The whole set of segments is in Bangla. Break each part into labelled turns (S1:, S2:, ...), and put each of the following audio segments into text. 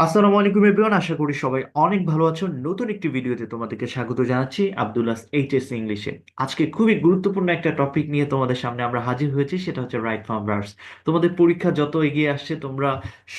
S1: আসসালামু আলাইকুম এভরিওয়ান, আশা করি সবাই অনেক ভালো আছো। নতুন একটি ভিডিওতে তোমাদেরকে স্বাগত জানাচ্ছি আব্দুল্লাহ এইচএস ইংলিশে। আজকে খুবই গুরুত্বপূর্ণ একটা টপিক নিয়ে তোমাদের সামনে আমরা হাজির হয়েছি, সেটা হচ্ছে রাইট ফ্রম ভার্বস। তোমাদের পরীক্ষা যত এগিয়ে আসছে, তোমরা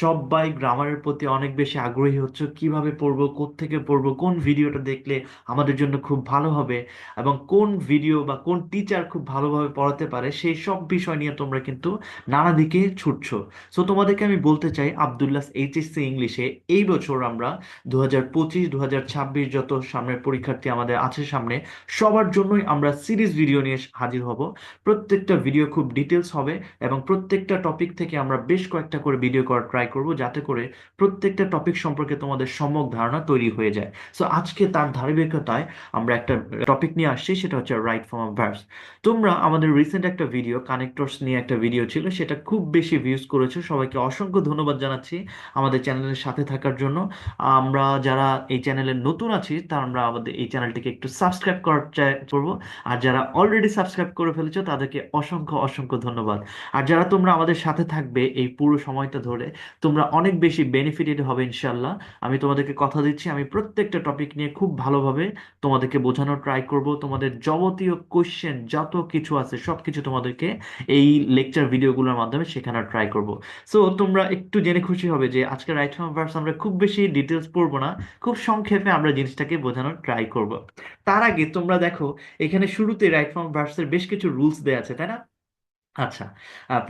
S1: সবাই গ্রামারের প্রতি অনেক বেশি আগ্রহী হচ্ছে। কিভাবে পড়বো, কোত্থেকে পড়বো, কোন ভিডিওটা দেখলে আমাদের জন্য খুব ভালো হবে, এবং কোন ভিডিও বা কোন টিচার খুব ভালোভাবে পড়াতে পারে, সেই সব বিষয় নিয়ে তোমরা কিন্তু নানা দিকে ছুটছো। সো তোমাদেরকে আমি বলতে চাই, আব্দুল্লাহ এইচএসসি ইংলিশে এই বছর আমরা 2025 2026 যত সামনের পরীক্ষার্থী আমাদের আছে সামনে, সবার জন্যই আমরা সিরিজ ভিডিও নিয়ে হাজির হব। প্রত্যেকটা ভিডিও খুব ডিটেলস হবে, এবং প্রত্যেকটা টপিক থেকে আমরা বেশ কয়েকটা করে ভিডিও করার ট্রাই করব, যাতে করে প্রত্যেকটা টপিক সম্পর্কে তোমাদের সম্যক ধারণা তৈরি হয়ে যায়। সো আজকে তার ধারাবাহিকতায় আমরা একটা টপিক নিয়ে আসছি, সেটা হচ্ছে রাইট ফর্ম অফ ভার্বস। তোমরা আমাদের রিসেন্ট একটা ভিডিও কানেক্টরস নিয়ে একটা ভিডিও ছিল, সেটা খুব বেশি ভিউজ করেছো। সবাইকে অসংখ্য ধন্যবাদ জানাচ্ছি আমাদের চ্যানেলের সাথে থাকার জন্য। আমরা যারা এই চ্যানেলে নতুন আছি, তারা আমরা আমাদের এই চ্যানেলটিকে একটু সাবস্ক্রাইব করার করবো। আর যারা অলরেডি সাবস্ক্রাইব করে ফেলেছো, তাদেরকে অসংখ্য অসংখ্য ধন্যবাদ। আর যারা তোমরা আমাদের সাথে থাকবে এই পুরো সময়টা ধরে, তোমরা অনেক বেশি বেনিফিটেড হবে ইনশাল্লাহ। আমি তোমাদেরকে কথা দিচ্ছি, আমি প্রত্যেকটা টপিক নিয়ে খুব ভালোভাবে তোমাদেরকে বোঝানোর ট্রাই করব। তোমাদের যাবতীয় কোশ্চেন যত কিছু আছে সবকিছু তোমাদেরকে এই লেকচার ভিডিওগুলোর মাধ্যমে শেখানোর ট্রাই করব। সো তোমরা একটু জেনে খুশি হবে যে আজকে রাইট ফ্রম ভার্বস আমরা খুব বেশি ডিটেলস পড়বো না, খুব সংক্ষেপে আমরা জিনিসটাকে বোঝানোর ট্রাই করব। তার আগে তোমরা দেখো, এখানে শুরুতে রাইট ফ্রম ভার্বস এর বেশ কিছু রুলস দেওয়া আছে, তাই না? আচ্ছা,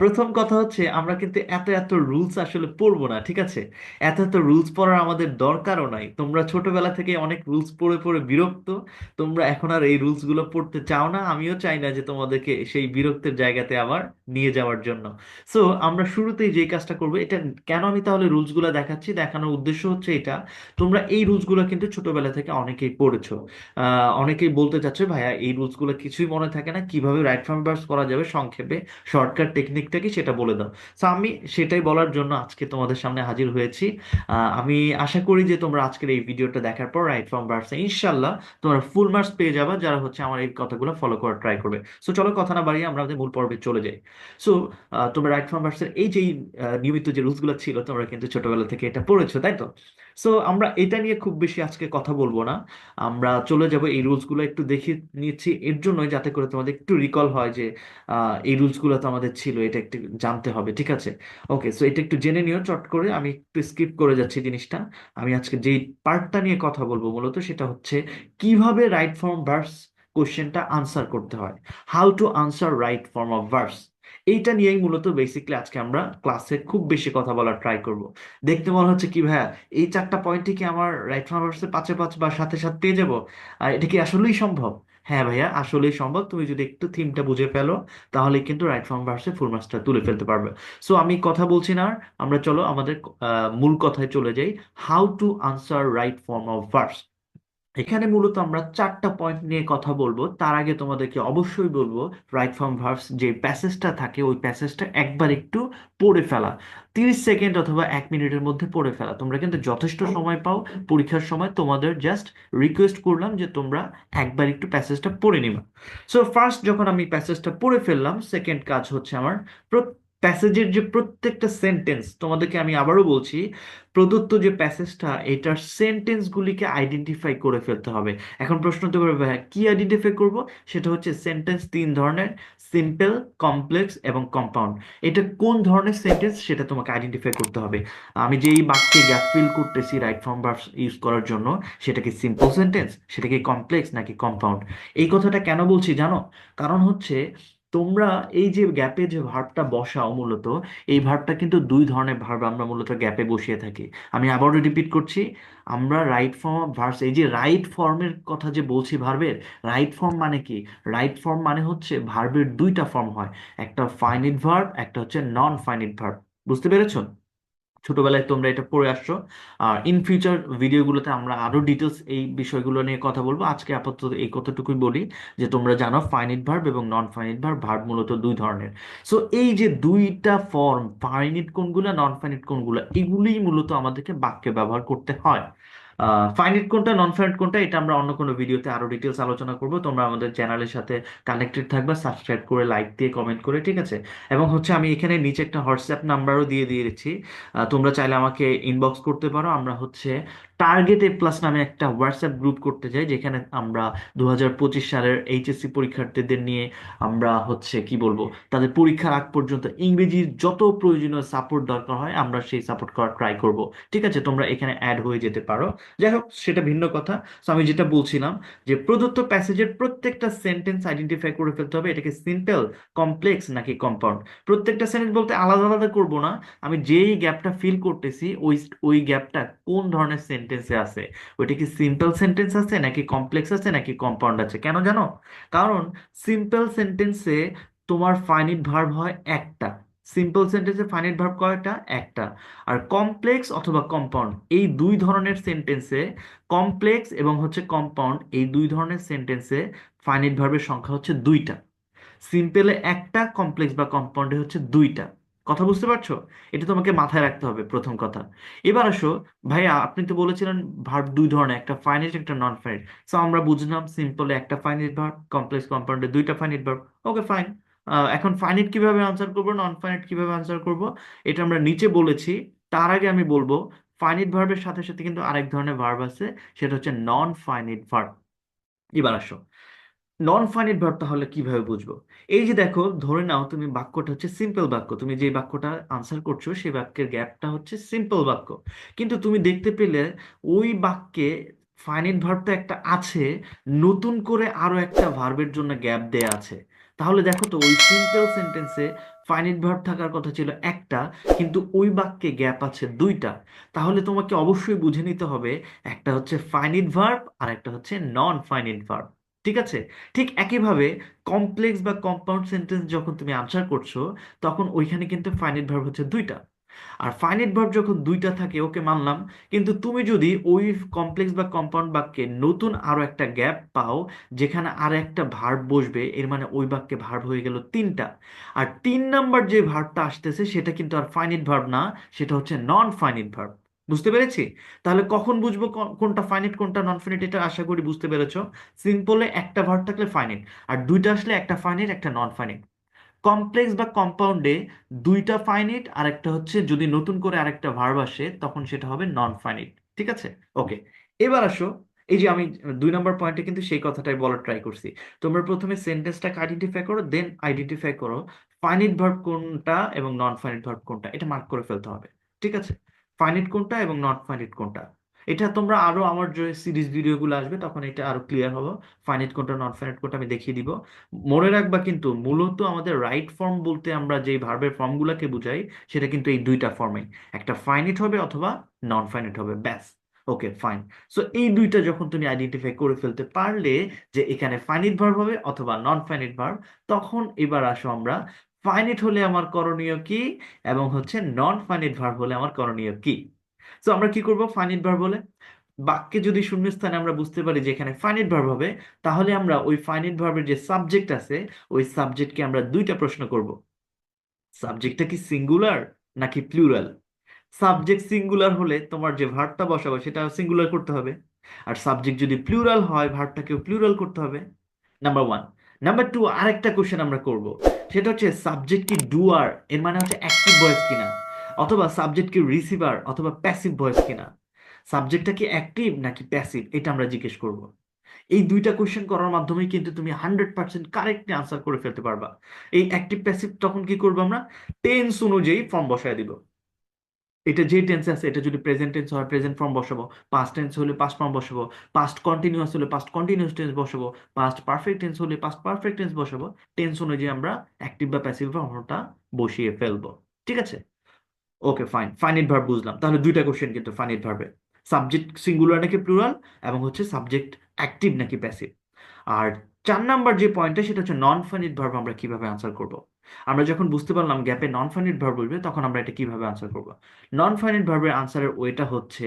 S1: প্রথম কথা হচ্ছে, আমরা কিন্তু এত এত রুলস আসলে পড়বো না, ঠিক আছে? এত এত রুলস পড়ার আমাদের দরকারও নাই। তোমরা ছোটবেলা থেকে অনেক রুলস পড়ে পড়ে বিরক্ত। তোমরা এখন আর এই রুলস গুলো পড়তে চাও না, আমিও চাই না যে তোমাদেরকে সেই বিরক্তের জায়গাতে আবার নিয়ে যাওয়ার জন্য। সো আমরা শুরুতেই যে কাজটা করবো, এটা কেন আমি তাহলে রুলস গুলো দেখাচ্ছি, দেখানোর উদ্দেশ্য হচ্ছে এটা, তোমরা এই রুলস গুলো কিন্তু ছোটবেলা থেকে অনেকেই পড়েছো। অনেকেই বলতে চাচ্ছে, ভাইয়া এই রুলস গুলো কিছুই মনে থাকে না, কিভাবে রাইট ফ্রম ভার্বস করা যাবে সংক্ষেপে, শর্টকাট টেকনিকটা কি সেটা বলে দাও। তো আমি সেটাই বলার জন্য আজকে তোমাদের সামনে হাজির হয়েছি। আমি আশা করি যে তোমরা আজকের এই ভিডিওটা দেখার পর রাইট ফ্রম ভার্বস ইনশাল্লাহ তোমরা ফুল মার্কস পেয়ে যাবে, যারা হচ্ছে আমার এই কথাগুলো ফলো করার ট্রাই করবে। সো চলো কথা না বাড়িয়ে আমরা আমাদের মূল পর্বে চলে যাই। সো তোমরা রাইট ফ্রম ভার্বস এর এই যে নিয়মিত যে রুলস গুলো ছিল, তোমরা কিন্তু ছোটবেলা থেকে এটা পড়েছো, তাই তো? সো আমরা এটা নিয়ে খুব বেশি আজকে কথা বলবো না, আমরা চলে যাব এই রুলস গুলো একটু দেখে নিচ্ছি এর জন্যই, যাতে করে তোমাদের একটু রিকল হয় যে এই রুলসগুলো তো আমাদের ছিল, এটা একটু জানতে হবে, ঠিক আছে? ওকে, সো এটা একটু জেনে নিও চট করে, আমি একটু স্কিপ করে যাচ্ছি জিনিসটা। আমি আজকে যেই পার্টটা নিয়ে কথা বলবো মূলত, সেটা হচ্ছে কিভাবে রাইট ফর্ম ভার্বস কোশ্চেনটা আনসার করতে হয়, how to answer right form of verbs. এইটা নিয়েই মূলত বেসিকলি আজকে আমরা ক্লাসে খুব বেশি কথা বলার ট্রাই করব। দেখতে মনে হচ্ছে কি ভাইয়া, এই চারটা পয়েন্টে কি আমার রাইট ফর্ম ভার্বসের পাঁচে পাঁচ বা সাথে সাথে পেয়ে যাবো? এটা কি আসলেই সম্ভব? হ্যাঁ ভাইয়া, আসলেই সম্ভব। তুমি যদি একটু থিমটা বুঝে ফেলো, তাহলে কিন্তু রাইট ফর্ম ভার্সে ফুল মার্কসটা তুলে ফেলতে পারবে। সো আমি কথা বলছি না আর, আমরা চলো আমাদের মূল কথায় চলে যাই। How to answer right form of verse. এখানে মূলত আমরা চারটা পয়েন্ট নিয়ে কথা বলবো। তার আগে তোমাদেরকে অবশ্যই বলবো, রাইট ফর্ম ভার্বস যে প্যাসেজটা থাকে, ওই প্যাসেজটা একবার একটু পড়ে ফেলা। 30 সেকেন্ড অথবা 1 মিনিটের মধ্যে পড়ে ফেলা। তোমরা কিন্তু যথেষ্ট সময় পাও পরীক্ষার সময়, তোমাদের জাস্ট রিকোয়েস্ট করলাম যে তোমরা একবার একটু প্যাসেজটা পড়ে নিবা। সো ফার্স্ট যখন আমি প্যাসেজটা পড়ে ফেললাম, সেকেন্ড কাজ হচ্ছে আমার প্যাসেজের যে প্রত্যেকটা সেন্টেন্স, তোমাদেরকে আমি আবারও বলছি, প্রদত্ত যে প্যাসেজটা, এটার সেন্টেন্স গুলিকে আইডেন্টিফাই করে ফেলতে হবে। এখন প্রশ্ন হতে পারে, ভাইয়া কি আইডেন্টিফাই করব? সেটা হচ্ছে সেন্টেন্স তিন ধরনের: সিম্পল, কমপ্লেক্স এবং কম্পাউন্ড। এটা কোন ধরনের সেন্টেন্স সেটা তোমাকে আইডেন্টিফাই করতে হবে। আমি যে এই বাক্যে গ্যাপ ফিল করতেছি রাইট ফর্ম ভার্বস ইউজ করার জন্য, সেটা কি সিম্পল সেন্টেন্স, সেটা কি কমপ্লেক্স নাকি কম্পাউন্ড? এই কথাটা কেন বলছি জানো? কারণ হচ্ছে, তোমরা এই যে গ্যাপে যে ভার্বটা বসাও মূলত, এই ভার্বটা কিন্তু দুই ধরনের ভার্ব আমরা মূলত গ্যাপে বসিয়ে থাকি। আমি আবারও রিপিট করছি, আমরা রাইট ফর্ম অফ ভার্বস, এই যে রাইট ফর্মের কথা যে বলছি ভার্বের, রাইট ফর্ম মানে কি? রাইট ফর্ম মানে হচ্ছে ভার্বের দুইটা ফর্ম হয়, একটা ফাইনিট ভার্ব, একটা হচ্ছে নন ফাইনিট ভার্ব। বুঝতে পেরেছো? ছোটবেলায় তোমরা এটা পড়ে আসছো। আর ইন ফিউচার ভিডিওগুলোতে আমরা আরো ডিটেলস এই বিষয়গুলো নিয়ে কথা বলবো। আজকে আপাতত এই কতটুকুই বলি যে তোমরা জানো ফাইনিট ভার্ব এবং নন ফাইনিট ভার্ব, ভার্ব মূলত দুই ধরনের। সো এই যে দুইটা ফর্ম, ফাইনিট কোনগুলা নন ফাইনিট কোনগুলা, এগুলিই মূলত আমাদেরকে বাক্যে ব্যবহার করতে হয়। ফাইনাইট কোনটা নন ফাইনাইট কোনটা এটা আমরা অন্য কোনো ভিডিওতে আরো ডিটেলস আলোচনা করব। তোমরা আমাদের চ্যানেলের সাথে কানেক্টেড থাকবা, সাবস্ক্রাইব করে, লাইক দিয়ে, কমেন্ট করে, ঠিক আছে? এবং হচ্ছে আমি এখানে নিচে একটা হোয়াটসঅ্যাপ নাম্বারও দিয়ে দিয়েছি। তোমরা চাইলে আমাকে ইনবক্স করতে পারো। আমরা হচ্ছে টার্গেট এ প্লাস নামে একটা হোয়াটসঅ্যাপ গ্রুপ করতে চাই, যেখানে আমরা 2025 সালের এইচএসসি পরীক্ষার্থীদের নিয়ে আমরা হচ্ছে কি বলবো, তাদের পরীক্ষার আগ পর্যন্ত ইংরেজির যত প্রয়োজনীয় সাপোর্ট দরকার হয় আমরা সেই সাপোর্ট করার ট্রাই করব। ঠিক আছে, তোমরা এখানে অ্যাড হয়ে যেতে পারো। যাই হোক, সেটা ভিন্ন কথা। তো আমি যেটা বলছিলাম, যে প্রদত্ত প্যাসেজের প্রত্যেকটা সেন্টেন্স আইডেন্টিফাই করে ফেলতে হবে, এটাকে সিম্পল, কমপ্লেক্স নাকি কম্পাউন্ড। প্রত্যেকটা সেন্টেন্স বলতে আলাদা আলাদা করব না, আমি যেই গ্যাপটা ফিল করতেছি ওই ওই গ্যাপটা কোন ধরনের সেন্টেন্সে আছে, ওইটা কি সিম্পল সেন্টেন্স আছে নাকি কমপ্লেক্স আছে নাকি কম্পাউন্ড আছে। কেন জানো? কারণ সিম্পল সেন্টেন্সে তোমার ফাইনিট ভার্ব হয় একটা। সিম্পল সেন্টেন্সে ফাইনিট ভার্ব কয়টা? একটা। আর কমপ্লেক্স অথবা কম্পাউন্ড, এই দুই ধরনের সেন্টেন্সে, কমপ্লেক্স এবং হচ্ছে কম্পাউন্ড, এই দুই ধরনের সেন্টেন্সে ফাইনাইট ভার্বের সংখ্যা হচ্ছে দুইটা। সিম্পলে একটা, কমপ্লেক্স বা কম্পাউন্ডে হচ্ছে দুইটা। কথা বুঝতে পারছো? এটা তোমাকে মাথায় রাখতে হবে, প্রথম কথা। এবার আসো, ভাইয়া আপনি তো বলেছিলেন ভার্ব দুই ধরনের, একটা ফাইনাইট একটা নন ফাইনাইট। সো আমরা বুঝলাম সিম্পলে একটা ফাইনাইট ভার্ব, কমপ্লেক্স কম্পাউন্ডে দুইটা ফাইনাইট ভার্ব। ওকে, ফাইন। এখন ফাইনাইট কিভাবে আনসার করবো, নন ফাইনাইট কিভাবে আনসার করব, এটা আমরা নিচে বলেছি। তার আগে আমি বলবো, ফাইনাইট ভার্বের সাথে সাথে কিন্তু আরেক ধরনের ভার্ব আছে, সেটা হচ্ছে নন ফাইনাইট ভার্ব। এবার আসো, নন ফাইনাইট ভার্ব তাহলে কিভাবে বুঝবো? এই যে দেখো, ধরে নাও তুমি বাক্যটা হচ্ছে সিম্পল বাক্য, তুমি যে বাক্যটা আনসার করছো সেই বাক্যের গ্যাপটা হচ্ছে সিম্পল বাক্য, কিন্তু তুমি দেখতে পেলে ওই বাক্যে ফাইনাইট ভার্বটা একটা আছে, নতুন করে আরো একটা ভার্বের জন্য গ্যাপ দেয়া আছে। তাহলে দেখো তো, ওই সিম্পল সেন্টেন্সে ফাইনাইট ভার্ব থাকার কথা ছিল একটা, কিন্তু ওই বাক্যে গ্যাপ আছে দুইটা। তাহলে তোমাকে অবশ্যই বুঝে নিতে হবে, একটা হচ্ছে ফাইনাইট ভার্ব আর একটা হচ্ছে নন ফাইনাইট ভার্ব। ঠিক আছে? ঠিক একইভাবে কমপ্লেক্স বা কম্পাউন্ড সেন্টেন্স যখন তুমি আনসার করছো, তখন ওইখানে কিন্তু ফাইনাইট ভার্ব হচ্ছে দুইটা। আর ফাইনাইট ভার্ব যখন দুইটা থাকে, ওকে মানলাম, কিন্তু তুমি যদি ওই কমপ্লেক্স বা কম্পাউন্ড বাক্যে নতুন আরো একটা গ্যাপ পাও, যেখানে আর একটা ভার্ব বসবে, এর মানে ওই বাক্যে ভার্ব হয়ে গেল তিনটা। আর 3 নাম্বার যে ভার্বটা আসতেছে সেটা কিন্তু আর ফাইনাইট ভার্ব না, সেটা হচ্ছে নন ফাইনাইট ভার্ব। বুঝতে পেরেছি? তাহলে কখন বুঝবো কোনটা ফাইনাইট কোনটা নন ফাইনাইট, এটা আশা করি বুঝতে পেরেছো। সিম্পলে একটা ভার্ব থাকলে ফাইনাইট, আর দুইটা আসলে একটা ফাইনাইট একটা নন ফাইনাইট। কমপ্লেক্স বা কম্পাউন্ডে দুইটা ফাইনাইট আর একটা হচ্ছে, যদি নতুন করে আরেকটা ভার্ব আসে তখন সেটা হবে নন ফাইনাইট। ঠিক আছে? ওকে, এবার আসো, এই যে আমি 2 নম্বর পয়েন্টে কিন্তু সেই কথাটাই বলার ট্রাই করছি। তোমরা প্রথমে সেন্টেন্সটাকে আইডেন্টিফাই করো, দেন আইডেন্টিফাই করো ফাইনাইট ভার্ব কোনটা এবং নন ফাইনাইট ভার্ব কোনটা, এটা মার্ক করে ফেলতে হবে। ঠিক আছে? ফাইনাইট কোনটা এবং নন ফাইনাইট কোনটা, এটা তোমরা আরো আমার যে সিরিজ ভিডিওগুলো আসবে তখন এটা আরো ক্লিয়ার হবে। ফাইনাইট কোনটা নন ফাইনাইট কোনটা আমি দেখিয়ে দিব। মনে রাখবা কিন্তু, মূলত আমাদের রাইট ফর্ম বলতে আমরা যে ভার্বের ফর্মগুলোকে বুঝাই, সেটা কিন্তু এই দুইটা ফর্মেই, একটা ফাইনাইট হবে অথবা নন ফাইনাইট হবে, ব্যাস। ওকে, ফাইন। সো এই দুইটা যখন তুমি আইডেন্টিফাই করে ফেলতে পারলে যে এখানে ফাইনাইট ভার্ব হবে অথবা নন ফাইনাইট ভার্ব, তখন এবার আসো আমরা, ফাইনাইট হলে আমার করণীয় কি এবং হচ্ছে নন ফাইনাইট ভার্ব হলে আমার করণীয় কি। সো আমরা কি করব? ফাইনাইট ভার্ব হলে বাক্যে যদি শূন্যস্থানে আমরা বুঝতে পারি যে এখানে ফাইনাইট ভার্ব হবে, তাহলে আমরা ওই ফাইনাইট ভার্বের যে সাবজেক্ট আছে, ওই সাবজেক্টকে আমরা দুইটা প্রশ্ন করব। সাবজেক্টটা কি সিঙ্গুলার নাকি প্লুরাল? সাবজেক্ট সিঙ্গুলার হলে তোমার যে ভার্বটা বসাবো সেটা সিঙ্গুলার করতে হবে, আর সাবজেক্ট যদি প্লুরাল হয় ভার্বটাকেও প্লুরাল করতে হবে। নাম্বার 1। নাম্বার 2, আরেকটা কোশ্চেন আমরা করব, সেটা হচ্ছে সাবজেক্ট কি ডুয়ার, এর মানে হচ্ছে অ্যাক্টিভ ভয়েস কিনা, অথবা সাবজেক্ট কি রিসিভার অথবা প্যাসিভ ভয়েস কিনা। সাবজেক্টটা কি অ্যাক্টিভ নাকি প্যাসিভ, এটা আমরা জিজ্ঞেস করব। এই দুইটা কোশ্চেন করার মাধ্যমে কিন্তু তুমি 100% কারেক্টলি আনসার করে ফেলতে পারবা। এই অ্যাক্টিভ প্যাসিভ তখন কি করবো আমরা? টেন্স অনুযায়ী ফর্ম বসায় দিব। এটা যে টেন্স আছে, এটা যদি প্রেজেন্ট টেন্স হয় প্রেজেন্ট ফর্ম বসাবো, পাস্ট টেন্স হলে পাস্ট ফর্ম বসাবো, পাস্ট কন্টিনিউয়াস হলে পাস্ট কন্টিনিউয়াস টেন্স বসাবো, পাস্ট পারফেক্ট টেন্স হলে পাস্ট পারফেক্ট টেন্স বসাবো। টেন্স অনুযায়ী আমরা অ্যাক্টিভ বা প্যাসিভ ফর্মটা বসিয়ে ফেলবো। ঠিক আছে? ওকে, ফাইন। ফাইনাইট ভার্ব বুঝলাম, তাহলে দুইটা কোশ্চেন কিন্তু ফাইনাইট ভার্বে, সাবজেক্ট সিঙ্গুলার নাকি প্লুরাল, এবং হচ্ছে সাবজেক্ট অ্যাক্টিভ নাকি প্যাসিভ। আর 4 নাম্বার যে পয়েন্টটা, সেটা হচ্ছে নন ফাইনাইট ভার্ব আমরা কিভাবে আনসার করব। আমরা যখন বুঝতে পারলাম গ্যাপে নন ফাইনাইট ভার্ব বসবে, তখন আমরা এটা কিভাবে আনসার করব। নন ফাইনাইট ভার্বের আনসারের ওয়েটা হচ্ছে,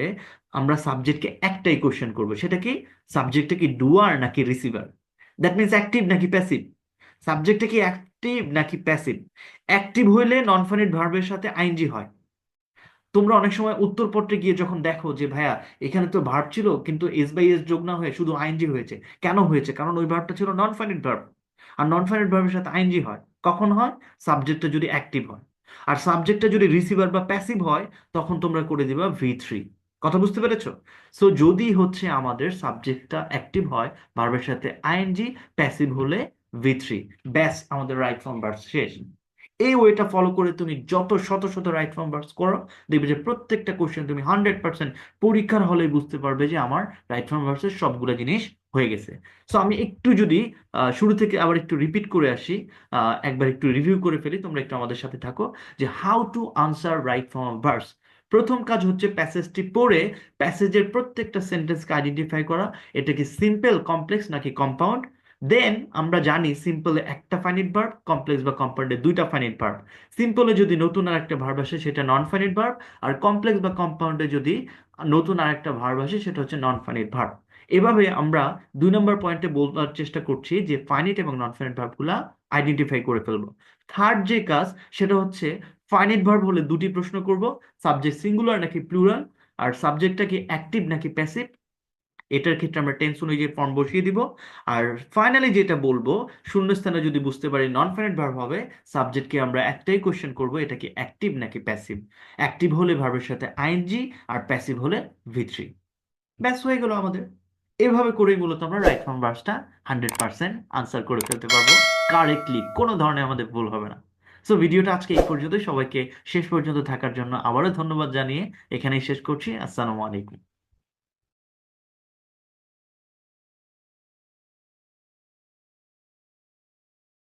S1: আমরা সাবজেক্টকে একটাই কোশ্চেন করব, সেটা কি? সাবজেক্টটা কি ডুয়ার নাকি রিসিভার, দ্যাট মিনস অ্যাক্টিভ নাকি প্যাসিভ। সাবজেক্টটা কি অ্যাক্টিভ নাকি প্যাসিভ। অ্যাক্টিভ হইলে নন ফাইনাইট ভার্বের সাথে আইএনজি হয়, তোমরা অনেক সময় উত্তরপত্রে গিয়ে যখন দেখো যে ভাইয়া এখানে তো ভার্ব ছিল কিন্তু এস বাই এস যোগ না হয়ে শুধু আইএনজি হয়েছে, কেন হয়েছে? কারণ ওই ভার্বটা ছিল নন ফাইনাইট ভার্ব, আর নন ফাইনাইট ভার্বের সাথে আইএনজি হয় কখন হয়? সাবজেক্টটা যদি অ্যাক্টিভ হয়। আর সাবজেক্টটা যদি রিসিভার বা প্যাসিভ হয় তখন তোমরা করে দিবা V3। কথা বুঝতে পেরেছো? সো যদি হচ্ছে আমাদের সাবজেক্টটা অ্যাক্টিভ হয় ভার্বের সাথে আইএনজি, প্যাসিভ হলে V3, ব্যাস আমাদের রাইট ফর্ম ভার্ব শেষ। এই ওয়েটা ফলো করে তুমি যত শত শত রাইট ফর্ম ভার্বস করো, দেখবে যে প্রত্যেকটা কোশ্চেন তুমি 100% পরীক্ষার হলে বুঝতে পারবে যে আমার রাইট ফর্ম ভার্বসের সবগুলো জিনিস হয়ে গেছে। সো আমি একটু যদি শুরু থেকে আবার একটু রিপিট করে আসি, একবার একটু রিভিউ করে ফেলি, তোমরা একটু আমাদের সাথে থাকো, যে how to answer right form verbs. প্রথম কাজ হচ্ছে প্যাসেজটি পড়ে প্যাসেজের প্রত্যেকটা সেন্টেন্সকে আইডেন্টিফাই করা, এটা কি সিম্পল, কমপ্লেক্স নাকি কম্পাউন্ড। দেন আমরা জানি সিম্পলে একটা ফাইনিট ভার্ব, কমপ্লেক্স বা কম্পাউন্ডে দুইটা ফাইনিট ভার্ব। সিম্পলে যদি নতুন আর একটা ভার্ব আসে সেটা নন ফাইনিট ভার্ব, আর কমপ্লেক্স বা কম্পাউন্ডে যদি নতুন আর একটা ভার্ব আসে সেটা হচ্ছে নন ফাইনিট ভার্ব। এভাবে আমরা 2 নম্বর পয়েন্টে বলার চেষ্টা করছি যে ফাইনিট এবং নন ফাইনিট ভার্বগুলা আইডেন্টিফাই করে ফেলবো। থার্ড যে কাজ সেটা হচ্ছে ফাইনিট ভার্ব হলে দুটি প্রশ্ন করব, সাবজেক্ট সিঙ্গুলার নাকি প্লুরাল, আর সাবজেক্টটা কি অ্যাক্টিভ নাকি প্যাসিভ, এটার ক্ষেত্রে আমরা টেন্স অনুযায়ী ফর্ম বসিয়ে দিব। আর ফাইনালি যেটা বলবো, শূন্যস্থানে যদি বুঝতে পারি নন ফাইনাইট ভার্ব হবে, সাবজেক্টকে আমরা একটাই কোশ্চেন করব, এটা কি অ্যাক্টিভ নাকি প্যাসিভ। অ্যাক্টিভ হলে ভার্বের সাথে আইএনজি, আর প্যাসিভ হলে V3। ব্যাস হয়ে গেল আমাদের। এভাবে করেই মূলত আমরা রাইট ফর্ম ভার্বসটা 100% আনসার করে ফেলতে পারবো কারেক্টলি, কোনো ধরনের আমাদের ভুল হবে না। সো ভিডিওটা আজকে এই পর্যন্ত, সবাইকে শেষ পর্যন্ত থাকার জন্য আবারও ধন্যবাদ জানিয়ে এখানেই শেষ করছি। আসসালামু আলাইকুম।